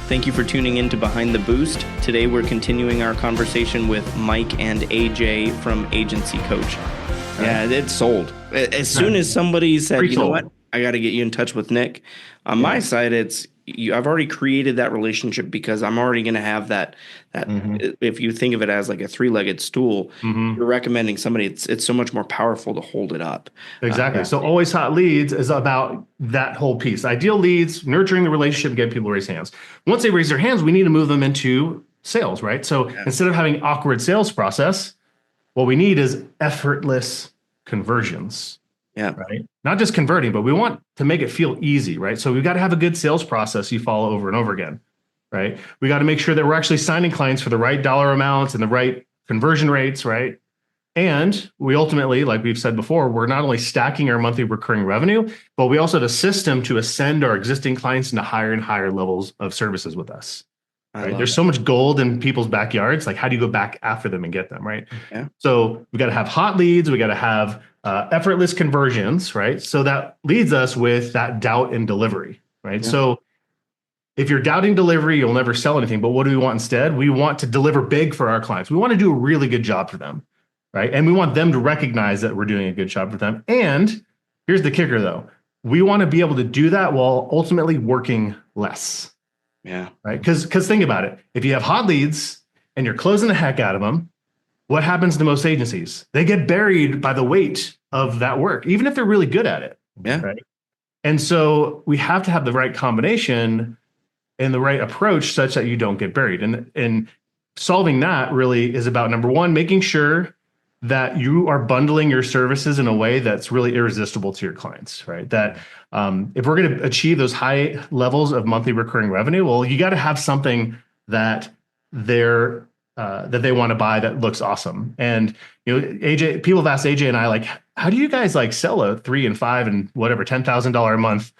Thank you for tuning in to Behind the Boost. Today we're continuing our conversation with Mike and AJ from Agency Coach. Yeah, it's sold. As soon as somebody said, you know what, I got to get you in touch with Nick. On my side, I've already created that relationship because I'm already going to have that if you think of it as like a three-legged stool, you're recommending somebody, it's so much more powerful to hold it up. Exactly. So always hot leads is about that whole piece. Ideal leads, nurturing the relationship, get people to raise hands. Once they raise their hands, we need to move them into sales, right? So instead of having awkward sales process, what we need is effortless conversions. Yeah. Right. Not just converting, but we want to make it feel easy, right? So we've got to have a good sales process you follow over and over again, right? We got to make sure that we're actually signing clients for the right dollar amounts and the right conversion rates, right? And we ultimately, like we've said before, we're not only stacking our monthly recurring revenue, but we also have a system to ascend our existing clients into higher and higher levels of services with us. Right? There's so much gold in people's backyards. Like, how do you go back after them and get them, right? Yeah. So we got to have hot leads. We got to have effortless conversions, right? So that leads us with that doubt in delivery, right? Yeah. So if you're doubting delivery, you'll never sell anything. But what do we want instead? We want to deliver big for our clients. We want to do a really good job for them, right? And we want them to recognize that we're doing a good job for them. And here's the kicker, though. We want to be able to do that while ultimately working less. Yeah. Right. Because think about it. If you have hot leads and you're closing the heck out of them, what happens to most agencies? They get buried by the weight of that work, even if they're really good at it. Yeah. Right. And so we have to have the right combination and the right approach such that you don't get buried. And solving that really is about, number one, making sure that you are bundling your services in a way that's really irresistible to your clients, right? That if we're going to achieve those high levels of monthly recurring revenue, well, you got to have something that that they want to buy that looks awesome. And AJ, people have asked AJ and I, like, how do you guys like sell a 3 and 5 and whatever $10,000 a month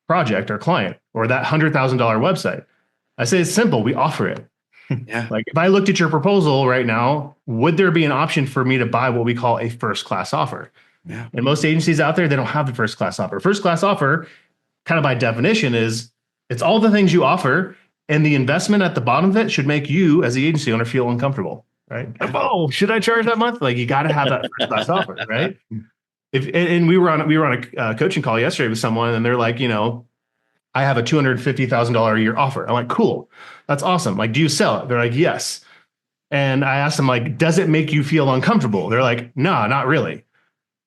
project or client or that $100,000 website? I say it's simple. We offer it. Yeah. Like, if I looked at your proposal right now, would there be an option for me to buy what we call a first class offer? Yeah. And most agencies out there, they don't have the first class offer. First class offer, kind of by definition, is it's all the things you offer, and the investment at the bottom of it should make you as the agency owner feel uncomfortable, right? Oh, should I charge that month? Like, you got to have that first class offer, right? And we were on a coaching call yesterday with someone, and they're like, I have a $250,000 a year offer. I'm like, cool. That's awesome. Like, do you sell it? They're like, yes. And I asked them, like, does it make you feel uncomfortable? They're like, no, not really.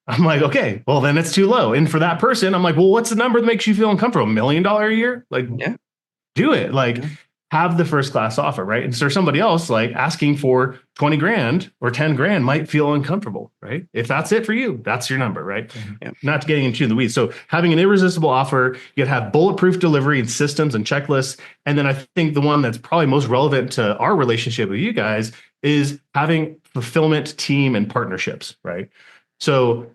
I'm like, okay, well, then it's too low. And for that person, I'm like, well, what's the number that makes you feel uncomfortable? $1 million a year? Like, do it. Like, have the first class offer, right? And so somebody else, like, asking for 20 grand or 10 grand might feel uncomfortable, right? If that's it for you, that's your number, right? Not getting into the weeds. So having an irresistible offer, you gotta have bulletproof delivery and systems and checklists. And then I think the one that's probably most relevant to our relationship with you guys is having fulfillment, team, and partnerships, right? So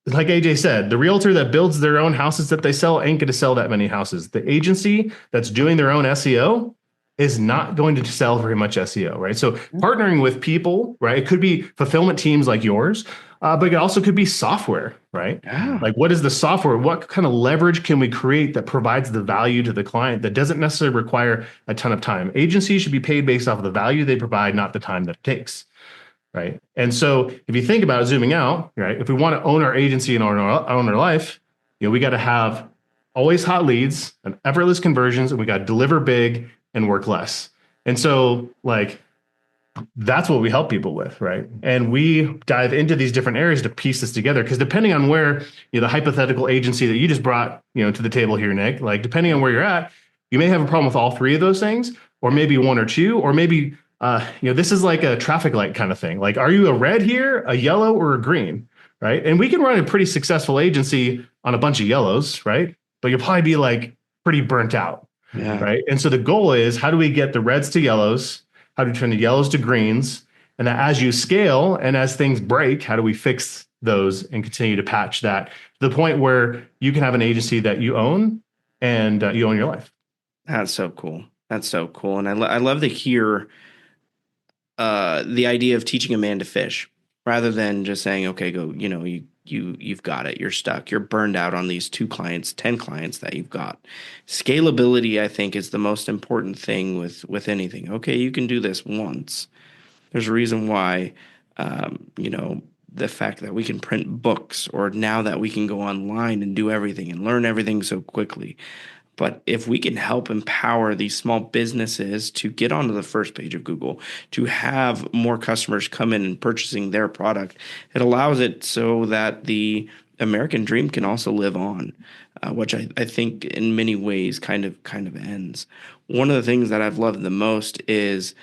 like AJ said, the realtor that builds their own houses that they sell ain't going to sell that many houses. The agency that's doing their own SEO is not going to sell very much SEO, right? So partnering with people, right? It could be fulfillment teams like yours, but it also could be software, right? Yeah. Like, what is the software? What kind of leverage can we create that provides the value to the client that doesn't necessarily require a ton of time? Agencies should be paid based off of the value they provide, not the time that it takes. Right. And so if you think about it, zooming out, right, if we want to own our agency and own our life, we got to have always hot leads and effortless conversions, and we got to deliver big and work less. And so, like, that's what we help people with, right? And we dive into these different areas to piece this together, because depending on where, the hypothetical agency that you just brought, to the table here, Nick, like, depending on where you're at, you may have a problem with all three of those things, or maybe one or two, or maybe this is like a traffic light kind of thing. Like, are you a red here, a yellow, or a green, right? And we can run a pretty successful agency on a bunch of yellows, right? But you'll probably be like pretty burnt out, right? And so the goal is, how do we get the reds to yellows? How do we turn the yellows to greens? And that as you scale and as things break, how do we fix those and continue to patch that to the point where you can have an agency that you own and you own your life? That's so cool. That's so cool. And I love to hear the idea of teaching a man to fish rather than just saying, okay, go, you you've got it. You're stuck. You're burned out on these 2 clients, 10 clients that you've got. Scalability, I think, is the most important thing with anything. Okay, you can do this once. There's a reason why, the fact that we can print books, or now that we can go online and do everything and learn everything so quickly. But if we can help empower these small businesses to get onto the first page of Google, to have more customers come in and purchasing their product, it allows it so that the American dream can also live on, which I think in many ways kind of ends. One of the things that I've loved the most is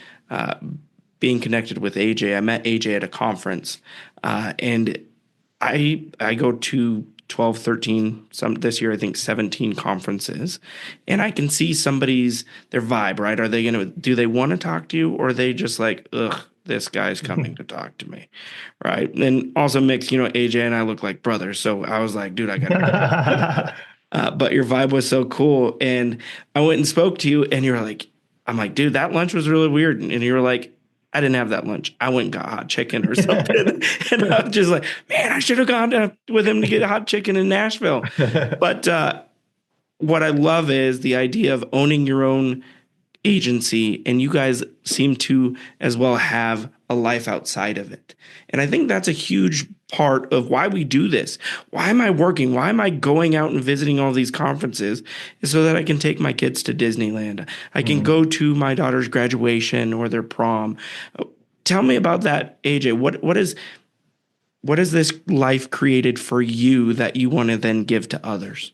being connected with AJ. I met AJ at a conference, and I go to 12, 13, some this year, I think 17 conferences. And I can see their vibe, right? Do they want to talk to you, or are they just like, ugh, this guy's coming to talk to me, right? And also mix, AJ and I look like brothers. So I was like, dude, I got to but your vibe was so cool. And I went and spoke to you, and you were like, I'm like, dude, that lunch was really weird. And you were like, I didn't have that lunch. I went and got hot chicken or something. And I was just like, man, I should have gone with him to get hot chicken in Nashville. But what I love is the idea of owning your own agency, and you guys seem to as well have a life outside of it. And I think that's a huge part of why we do this. Why am I working? Why am I going out and visiting all these conferences? Is so that I can take my kids to Disneyland. I can go to my daughter's graduation or their prom. Tell me about that, AJ. What is this life created for you that you want to then give to others?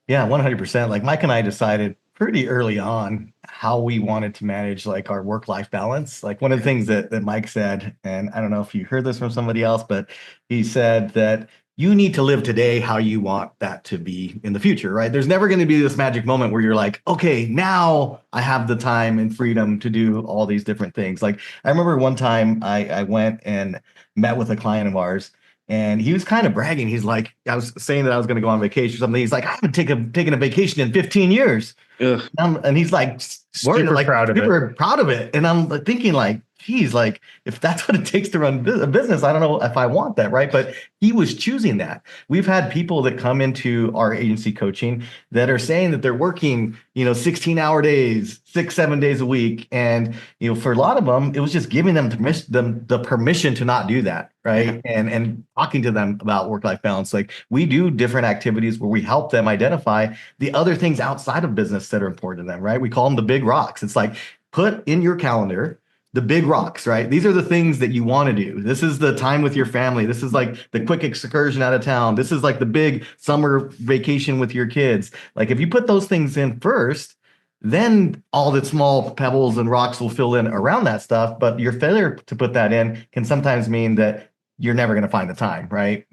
Yeah, 100%. Like Mike and I decided pretty early on how we wanted to manage like our work-life balance. Like one of the things that Mike said, and I don't know if you heard this from somebody else, but he said that you need to live today how you want that to be in the future, right? There's never going to be this magic moment where you're like, okay, now I have the time and freedom to do all these different things. Like I remember one time I went and met with a client of ours, and he was kind of bragging. He's like, I was saying that I was going to go on vacation or something. He's like, I haven't taken a vacation in 15 years. And he's like, super proud of it. And I'm thinking like, geez, like if that's what it takes to run a business, I don't know if I want that, right? But he was choosing that. We've had people that come into our agency coaching that are saying that they're working, 16-hour days, 6-7 days a week. And, for a lot of them, it was just giving them the permission to not do that, right? Yeah. And talking to them about work-life balance. Like we do different activities where we help them identify the other things outside of business that are important to them, right? We call them the big rocks. It's like put in your calendar the big rocks, right? These are the things that you want to do. This is the time with your family. This is like the quick excursion out of town. This is like the big summer vacation with your kids. Like if you put those things in first, then all the small pebbles and rocks will fill in around that stuff. But your failure to put that in can sometimes mean that you're never going to find the time, right?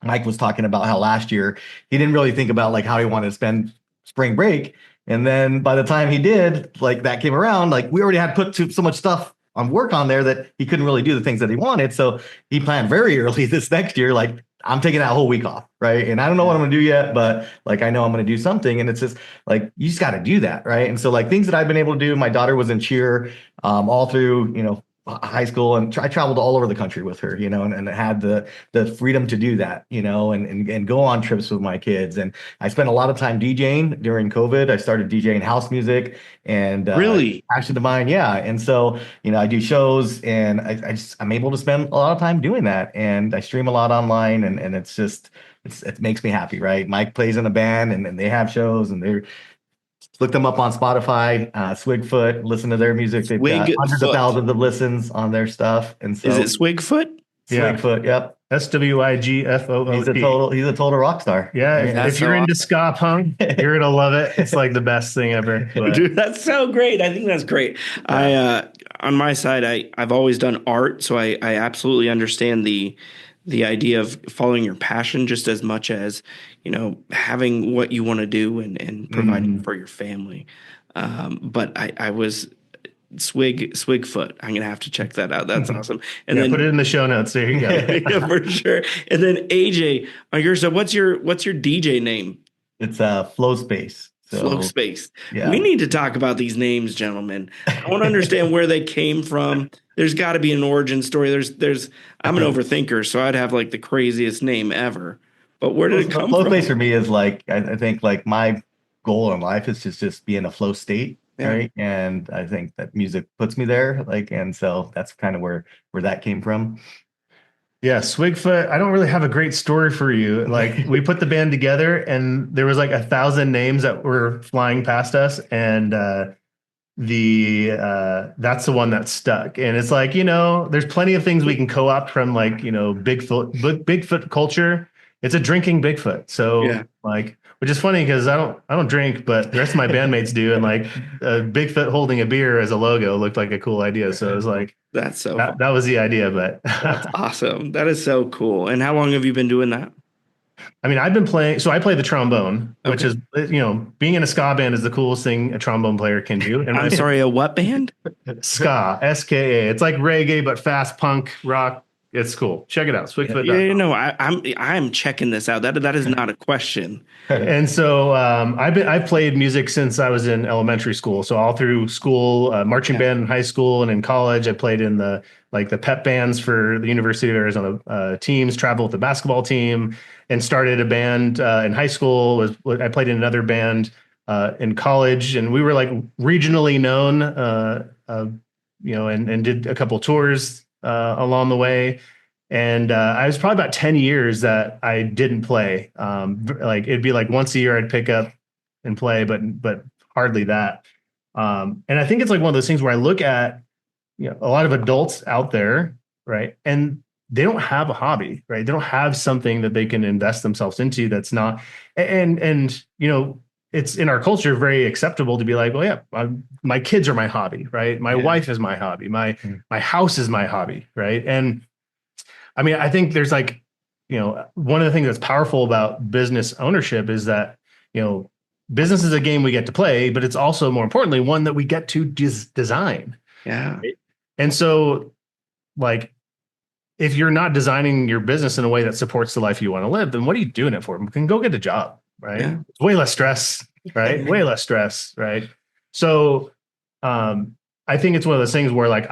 Mike was talking about how last year he didn't really think about like how he wanted to spend spring break. And then by the time he did, like that came around, like we already had put so much stuff on work on there that he couldn't really do the things that he wanted. So he planned very early this next year, like I'm taking that whole week off, right? And I don't know what I'm gonna do yet, but like I know I'm gonna do something. And it's just like you just got to do that, right? And so like things that I've been able to do, my daughter was in cheer all through, high school, and I traveled all over the country with her, and had the freedom to do that, and go on trips with my kids. And I spent a lot of time DJing during COVID. I started DJing house music, and really passion of mine. Yeah. And so, I do shows, and I'm able to spend a lot of time doing that. And I stream a lot online, and it's just, it makes me happy, right? Mike plays in a band, and they have shows, and look them up on Spotify, Swigfoot, listen to their music. They've got hundreds of thousands of listens on their stuff. And so is it Swigfoot? Swigfoot, yep. SWIGFOOT. He's a total rock star. Yeah, if you're into ska punk, you're gonna love it. It's like the best thing ever. Dude, that's so great. I think that's great. Yeah. On my side, I've always done art, so I absolutely understand the idea of following your passion just as much as, having what you want to do and providing for your family. But I was Swigfoot. I'm going to have to check that out. That's awesome. And then put it in the show notes. There you go. Yeah, for sure. And then AJ, so what's your DJ name? It's Flow Space. Flow Space. Yeah. We need to talk about these names, gentlemen. I want to understand where they came from. There's got to be an origin story. I'm an overthinker, so I'd have like the craziest name ever. But where did it come flow from? space for me is like, I think like my goal in life is to just be in a flow state. Yeah. Right. And I think that music puts me there. Like, and so that's kind of where that came from. Yeah, Swigfoot, I don't really have a great story for you. Like we put the band together and there was like 1,000 names that were flying past us. And that's the one that stuck. And it's like, there's plenty of things we can co-opt from like, Bigfoot culture. It's a drinking Bigfoot. So like, which is funny because I don't drink, but the rest of my bandmates do. And like a Bigfoot holding a beer as a logo looked like a cool idea. So it was like, that was the idea, but that's awesome. That is so cool. And how long have you been doing that? I mean, I've been playing, so I play the trombone, which is, being in a ska band is the coolest thing a trombone player can do. And I'm sorry, a what band? Ska, SKA. It's like reggae, but fast punk rock. It's cool. Check it out. Swigfoot. I'm checking this out. That is not a question. And so I've played music since I was in elementary school. So all through school, marching band in high school and in college, I played in the pep bands for the University of Arizona teams, traveled with the basketball team, and started a band in high school. I played in another band in college, and we were like regionally known, and did a couple tours along the way. And I was probably about 10 years that I didn't play. Like it'd be like once a year I'd pick up and play, but hardly that. And I think it's like one of those things where I look at, a lot of adults out there, right? And they don't have a hobby, right? They don't have something that they can invest themselves into that's not, and it's in our culture very acceptable to be like, well, yeah, my kids are my hobby, right? My wife is my hobby. My house is my hobby, right? And I mean, I think there's like, one of the things that's powerful about business ownership is that, business is a game we get to play, but it's also more importantly one that we get to design. Yeah. Right? And so, like, if you're not designing your business in a way that supports the life you want to live, then what are you doing it for? You can go get a job, right? Yeah. It's way less stress, right? Way less stress, right? So I think it's one of those things where like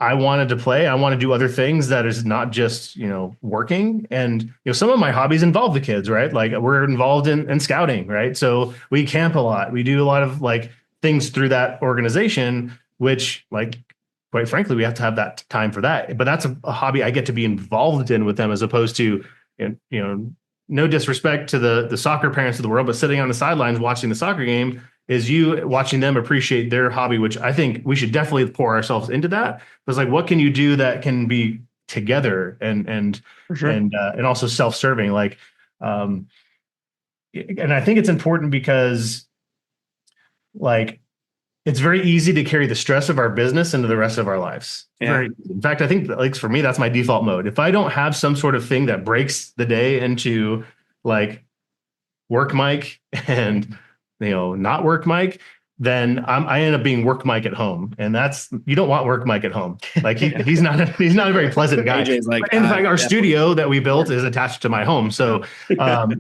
I wanted to play. I want to do other things that is not just, working. And, some of my hobbies involve the kids, right? Like we're involved in scouting, right? So we camp a lot. We do a lot of like things through that organization, which like, quite frankly, we have to have that time for that. But that's a hobby I get to be involved in with them, as opposed to, no disrespect to the soccer parents of the world, but sitting on the sidelines watching the soccer game is you watching them appreciate their hobby, which I think we should definitely pour ourselves into that. But it's like, what can you do that can be together and also self-serving? Like, and I think it's important because like, it's very easy to carry the stress of our business into the rest of our lives. Yeah. In fact, I think like for me, that's my default mode. If I don't have some sort of thing that breaks the day into like work Mike and, not work Mike, then I end up being work Mike at home. And you don't want work Mike at home. Like he's not a very pleasant guy. AJ's like, in fact, our studio that we built is attached to my home. So,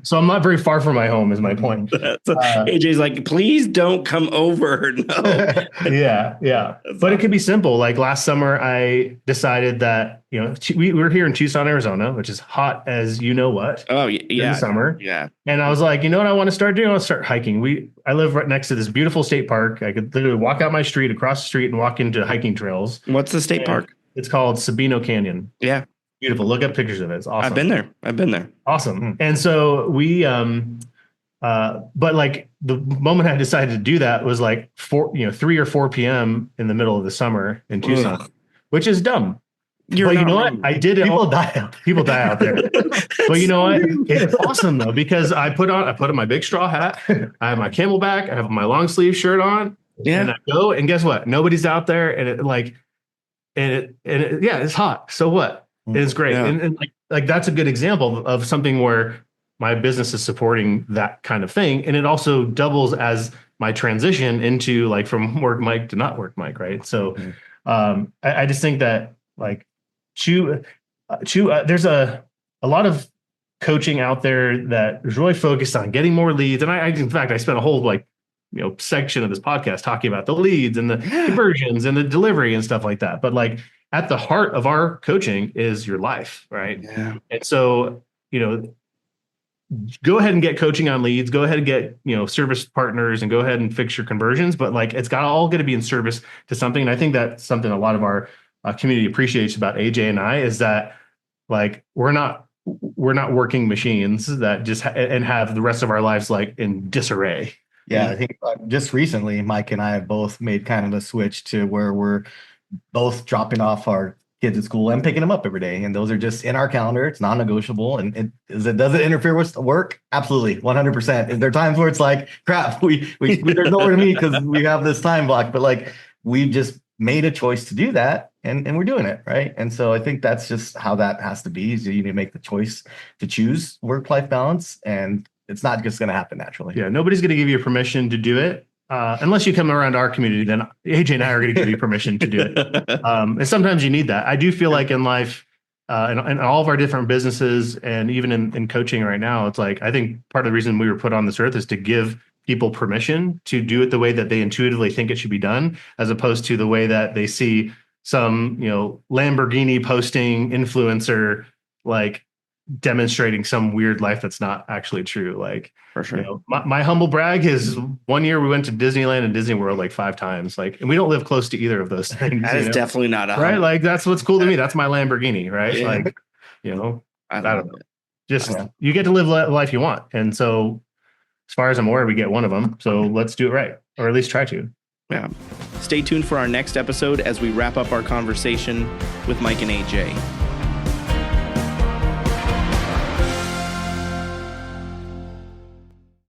so I'm not very far from my home is my point. AJ's like, please don't come over. No. Yeah. But it could be simple. Like last summer, I decided that, we were here in Tucson, Arizona, which is hot as you know what. Oh, yeah. In the summer. Yeah. And I was like, you know what I want to start doing? I want to start hiking. I live right next to this beautiful state park. I could literally walk out my street, across the street, and walk into hiking trails. What's the state park? It's called Sabino Canyon. Yeah. Beautiful. Look up pictures of it. It's awesome. I've been there. Awesome. And so we, but like the moment I decided to do that was like 3 or 4 p.m. in the middle of the summer in Tucson, which is dumb. But you know what? I did it. People die out there. But you know what? It's awesome though, because I put on my big straw hat. I have my Camelback. I have my long sleeve shirt on. Yeah. And I go, and guess what? Nobody's out there, and it's hot. So what? It's great. Yeah. And like that's a good example of something where my business is supporting that kind of thing, and it also doubles as my transition into like from work Mike to not work Mike, right? So, I just think that like. There's a lot of coaching out there that is really focused on getting more leads. And in fact, I spent a whole section of this podcast talking about the leads and the conversions and the delivery and stuff like that. But like, at the heart of our coaching is your life, right? Yeah. And so, go ahead and get coaching on leads, go ahead and get, service partners, and go ahead and fix your conversions. But like, it's all going to be in service to something. And I think that's something a lot of our community appreciates about AJ and I, is that like, we're not working machines that just and have the rest of our lives like in disarray. Yeah, I think just recently, Mike and I have both made kind of a switch to where we're both dropping off our kids at school and picking them up every day. And those are just in our does it's non-negotiable. And does it interfere with work? Absolutely, 100%. Is there times where it's like, crap, we there's nowhere to meet because we have this time block, but like, we just made a choice to do that, and we're doing it, right? And so I think that's just how that has to be, is you need to make the choice to choose work-life balance, and it's not just going to happen naturally. Yeah, nobody's going to give you permission to do it. Unless you come around our community, then AJ and I are going to give you permission to do it. And sometimes you need that. I do feel like in life, in all of our different businesses, and even in coaching right now, it's like, I think part of the reason we were put on this earth is to give people permission to do it the way that they intuitively think it should be done, as opposed to the way that they see some, Lamborghini posting influencer, like demonstrating some weird life that's not actually true. Like, for sure. My humble brag is one year we went to Disneyland and Disney World like 5 times. Like, and we don't live close to either of those things. That is definitely not right. Like, that's what's cool to me. That's my Lamborghini, right? Yeah. Like, I don't know. Just you get to live the life you want, and so as far as I'm aware, we get one of them. So let's do it right, or at least try to. Yeah. Stay tuned for our next episode as we wrap up our conversation with Mike and AJ.